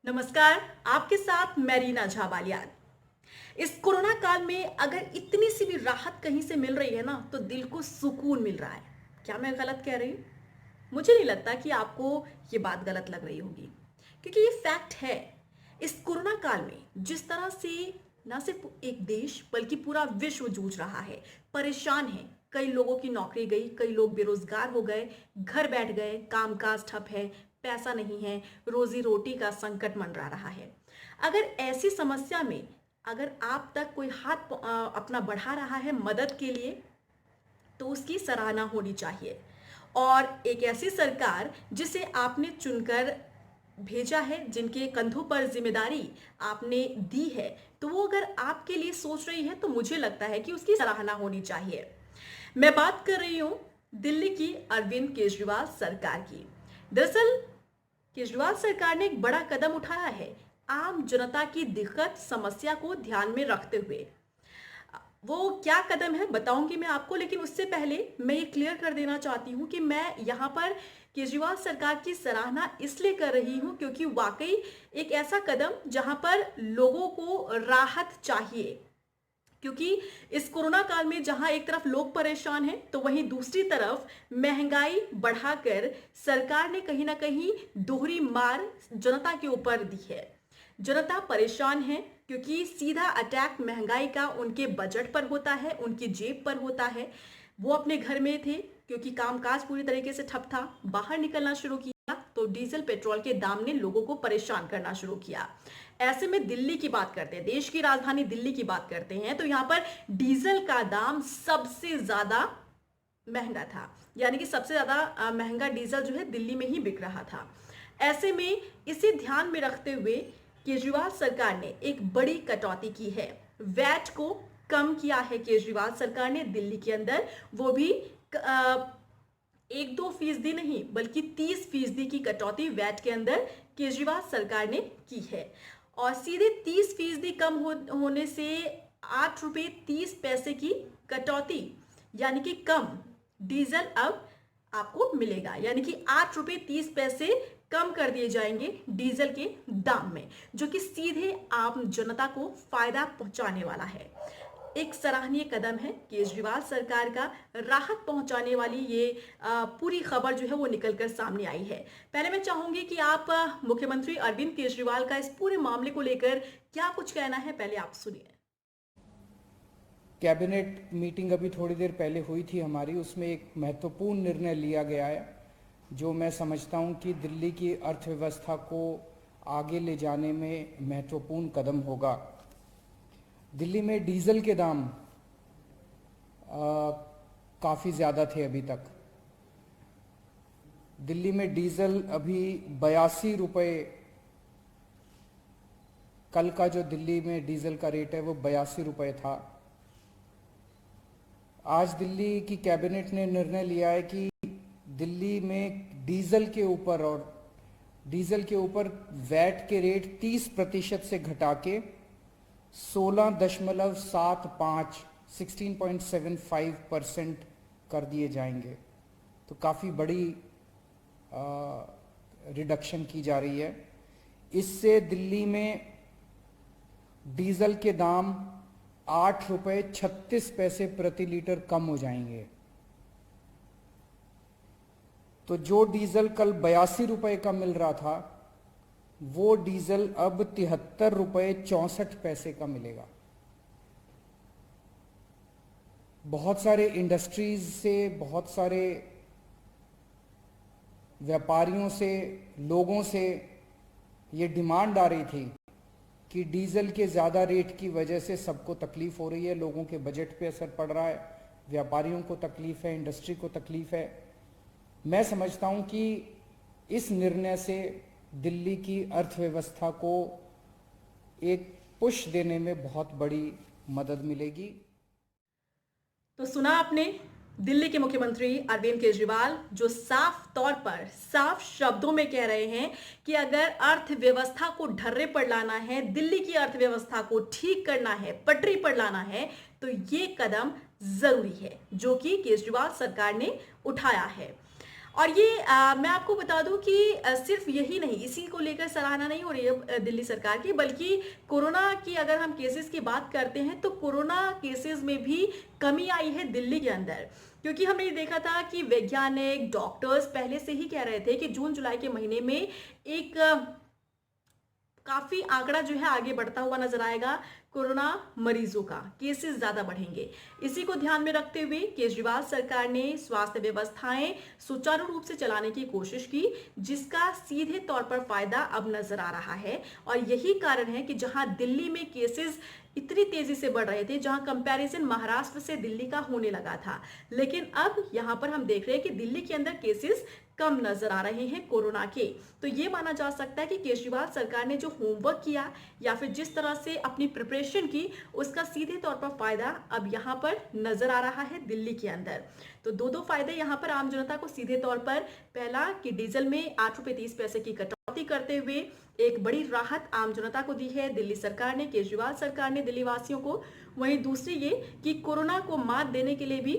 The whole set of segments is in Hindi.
नमस्कार, आपके साथ मैं रीना झा बालियान। इस कोरोना काल में अगर इतनी सी भी राहत कहीं से मिल रही है ना, तो दिल को सुकून मिल रहा है। क्या मैं गलत कह रही हूँ? मुझे नहीं लगता कि आपको ये बात गलत लग रही होगी, क्योंकि ये फैक्ट है। इस कोरोना काल में जिस तरह से ना सिर्फ एक देश बल्कि पूरा विश्व जूझ रहा है, परेशान है। कई लोगों की नौकरी गई, कई लोग बेरोजगार हो गए, घर बैठ गए, कामकाज ठप है, पैसा नहीं है, रोजी रोटी का संकट मंडरा रहा है। अगर ऐसी समस्या में अगर आप तक कोई हाथ अपना बढ़ा रहा है मदद के लिए, तो उसकी सराहना होनी चाहिए। और एक ऐसी सरकार जिसे आपने चुनकर भेजा है, जिनके कंधों पर जिम्मेदारी आपने दी है, तो वो अगर आपके लिए सोच रही है, तो मुझे लगता है कि उसकी सराहना होनी चाहिए। मैं बात कर रही हूं दिल्ली की अरविंद केजरीवाल सरकार की। दरअसल केजरीवाल सरकार ने एक बड़ा कदम उठाया है, आम जनता की दिक्कत समस्या को ध्यान में रखते हुए। वो क्या कदम है बताऊंगी मैं आपको, लेकिन उससे पहले मैं ये क्लियर कर देना चाहती हूँ कि मैं यहाँ पर केजरीवाल सरकार की सराहना इसलिए कर रही हूँ क्योंकि वाकई एक ऐसा कदम जहां पर लोगों को राहत चाहिए। क्योंकि इस कोरोना काल में जहां एक तरफ लोग परेशान हैं, तो वहीं दूसरी तरफ महंगाई बढ़ाकर सरकार ने कहीं ना कहीं दोहरी मार जनता के ऊपर दी है। जनता परेशान है क्योंकि सीधा अटैक महंगाई का उनके बजट पर होता है, उनकी जेब पर होता है। वो अपने घर में थे क्योंकि कामकाज पूरी तरीके से ठप था, बाहर निकलना शुरू किया तो डीजल पेट्रोल के दाम ने लोगों को परेशान करना शुरू किया। ऐसे में दिल्ली की बात करते हैं, देश की राजधानी दिल्ली की बात करते हैं, तो यहां पर डीजल का दाम सबसे ज्यादा महंगा था। यानी कि सबसे ज्यादा महंगा डीजल जो है दिल्ली में ही बिक रहा था। ऐसे में इसे ध्यान में रखते हुए केजरीवाल सरकार ने एक बड़ी कटौती की है। वैट को कम किया है केजरीवाल सरकार ने दिल्ली के अंदर, वो भी 1-2% नहीं बल्कि 30% की कटौती वैट के अंदर केजरीवाल सरकार ने की है। और सीधे 30% कम होने से 8 रुपये 30 पैसे की कटौती, यानी कि कम डीजल अब आपको मिलेगा। यानी कि 8 रुपये 30 पैसे कम कर दिए जाएंगे डीजल के दाम में, जो कि सीधे आम जनता को फायदा पहुंचाने वाला है। एक सराहनीय कदम है केजरीवाल सरकार का। राहत पहुंचाने वाली ये पूरी खबर जो है वो निकलकर सामने आई है। पहले मैं चाहूंगी कि आप मुख्यमंत्री अरविंद केजरीवाल का इस पूरे मामले को लेकर क्या कुछ कहना है, पहले आप सुनिए। कैबिनेट मीटिंग अभी थोड़ी देर पहले हुई थी हमारी, उसमें एक महत्वपूर्ण निर्णय लिया गया है जो मैं समझता हूं कि दिल्ली की अर्थव्यवस्था को आगे ले जाने में महत्वपूर्ण कदम होगा। दिल्ली में डीजल के दाम काफ़ी ज़्यादा थे अभी तक। दिल्ली में डीजल अभी 82 रुपये, कल का जो दिल्ली में डीजल का रेट है वो 82 रुपये था। आज दिल्ली की कैबिनेट ने निर्णय लिया है कि दिल्ली में डीजल के ऊपर वैट के रेट 30% से घटा के 16.75% कर दिए जाएंगे। तो काफ़ी बड़ी रिडक्शन की जा रही है। इससे दिल्ली में डीजल के दाम 8 रुपये 36 पैसे प्रति लीटर कम हो जाएंगे। तो जो डीजल कल 82 रुपये का मिल रहा था, वो डीजल अब 73 रुपये 64 पैसे का मिलेगा। बहुत सारे इंडस्ट्रीज से, बहुत सारे व्यापारियों से, लोगों से ये डिमांड आ रही थी कि डीजल के ज़्यादा रेट की वजह से सबको तकलीफ हो रही है, लोगों के बजट पे असर पड़ रहा है, व्यापारियों को तकलीफ है, इंडस्ट्री को तकलीफ है। मैं समझता हूं कि इस निर्णय से दिल्ली की अर्थव्यवस्था को एक पुश देने में बहुत बड़ी मदद मिलेगी। तो सुना आपने दिल्ली के मुख्यमंत्री अरविंद केजरीवाल, जो साफ तौर पर साफ शब्दों में कह रहे हैं कि अगर अर्थव्यवस्था को ढर्रे पर लाना है, दिल्ली की अर्थव्यवस्था को ठीक करना है, पटरी पर लाना है, तो ये कदम जरूरी है जो कि केजरीवाल सरकार ने उठाया है। और ये मैं आपको बता दूं कि सिर्फ यही नहीं, इसी को लेकर सराहना नहीं हो रही है दिल्ली सरकार की, बल्कि कोरोना की अगर हम केसेस की बात करते हैं तो कोरोना केसेस में भी कमी आई है दिल्ली के अंदर। क्योंकि हमने ये देखा था कि वैज्ञानिक डॉक्टर्स पहले से ही कह रहे थे कि जून जुलाई के महीने में एक काफी आंकड़ा जो है आगे बढ़ता हुआ नजर आएगा, कोरोना मरीजों का केसेस ज्यादा बढ़ेंगे। इसी को ध्यान में रखते हुए केजरीवाल सरकार ने स्वास्थ्य व्यवस्थाएं सुचारू रूप से चलाने की कोशिश की, जिसका सीधे तौर पर फायदा अब नजर आ रहा है। और यही कारण है कि जहां दिल्ली में केसेस इतनी तेजी से बढ़ रहे थे, जहां कंपैरिजन महाराष्ट्र से दिल्ली का होने लगा था, लेकिन अब यहां पर हम देख रहे हैं कि दिल्ली के अंदर केसेस कम नजर आ रहे हैं कोरोना के। तो ये माना जा सकता है कि केजरीवाल सरकार ने जो होमवर्क किया या फिर जिस तरह से अपनी प्रिपरेशन की, उसका सीधे तौर पर फायदा अब यहाँ पर नजर आ रहा है दिल्ली के अंदर। तो दो फायदे यहाँ पर आम जनता को सीधे तौर पर, पहला कि डीजल में 8 रुपए 30 पैसे की कटौती करते हुए एक बड़ी राहत आम जनता को दी है दिल्ली सरकार ने, केजरीवाल सरकार ने दिल्ली वासियों को। वहीं दूसरी ये कि कोरोना को मात देने के लिए भी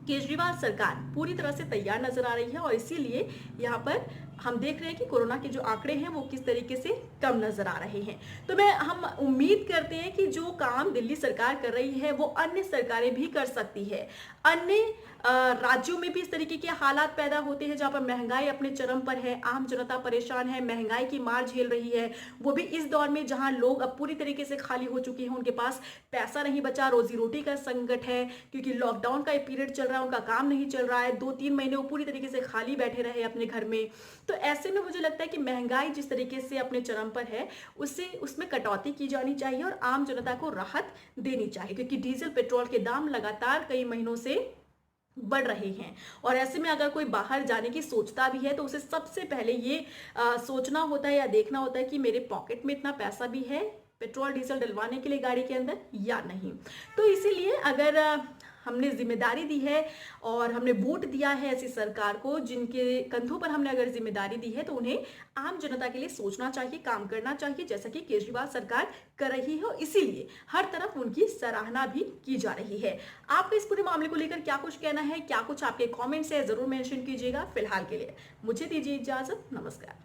केजरीवाल सरकार पूरी तरह से तैयार नजर आ रही है। और इसीलिए यहाँ पर हम देख रहे हैं कि कोरोना के जो आंकड़े हैं वो किस तरीके से कम नजर आ रहे हैं। तो हम उम्मीद करते हैं कि जो काम दिल्ली सरकार कर रही है वो अन्य सरकारें भी कर सकती है। अन्य राज्यों में भी इस तरीके के हालात पैदा होते हैं जहां पर महंगाई अपने चरम पर है, आम जनता परेशान है, महंगाई की मार झेल रही है, वो भी इस दौर में जहां लोग अब पूरी तरीके से खाली हो चुके हैं, उनके पास पैसा नहीं बचा, रोजी रोटी का संकट है, क्योंकि लॉकडाउन का पीरियड चल रहा है, उनका काम नहीं चल रहा है, 2-3 महीने वो पूरी तरीके से खाली बैठे रहे अपने घर में। तो ऐसे में मुझे लगता है कि महंगाई जिस तरीके से अपने चरम पर है, उसमें कटौती की जानी चाहिए और आम जनता को राहत देनी चाहिए, क्योंकि डीजल पेट्रोल के दाम लगातार कई महीनों से बढ़ रहे हैं। और ऐसे में अगर कोई बाहर जाने की सोचता भी है तो उसे सबसे पहले ये सोचना होता है या देखना होता है कि मेरे पॉकेट में इतना पैसा भी है पेट्रोल डीजल डलवाने के लिए गाड़ी के अंदर या नहीं। तो इसीलिए अगर हमने जिम्मेदारी दी है और हमने वोट दिया है ऐसी सरकार को जिनके कंधों पर हमने अगर जिम्मेदारी दी है, तो उन्हें आम जनता के लिए सोचना चाहिए, काम करना चाहिए, जैसा कि केजरीवाल सरकार कर रही है। इसीलिए हर तरफ उनकी सराहना भी की जा रही है। आपका इस पूरे मामले को लेकर क्या कुछ कहना है, क्या कुछ आपके कॉमेंट्स है, जरूर मेंशन कीजिएगा। फिलहाल के लिए मुझे दीजिए इजाजत, नमस्कार।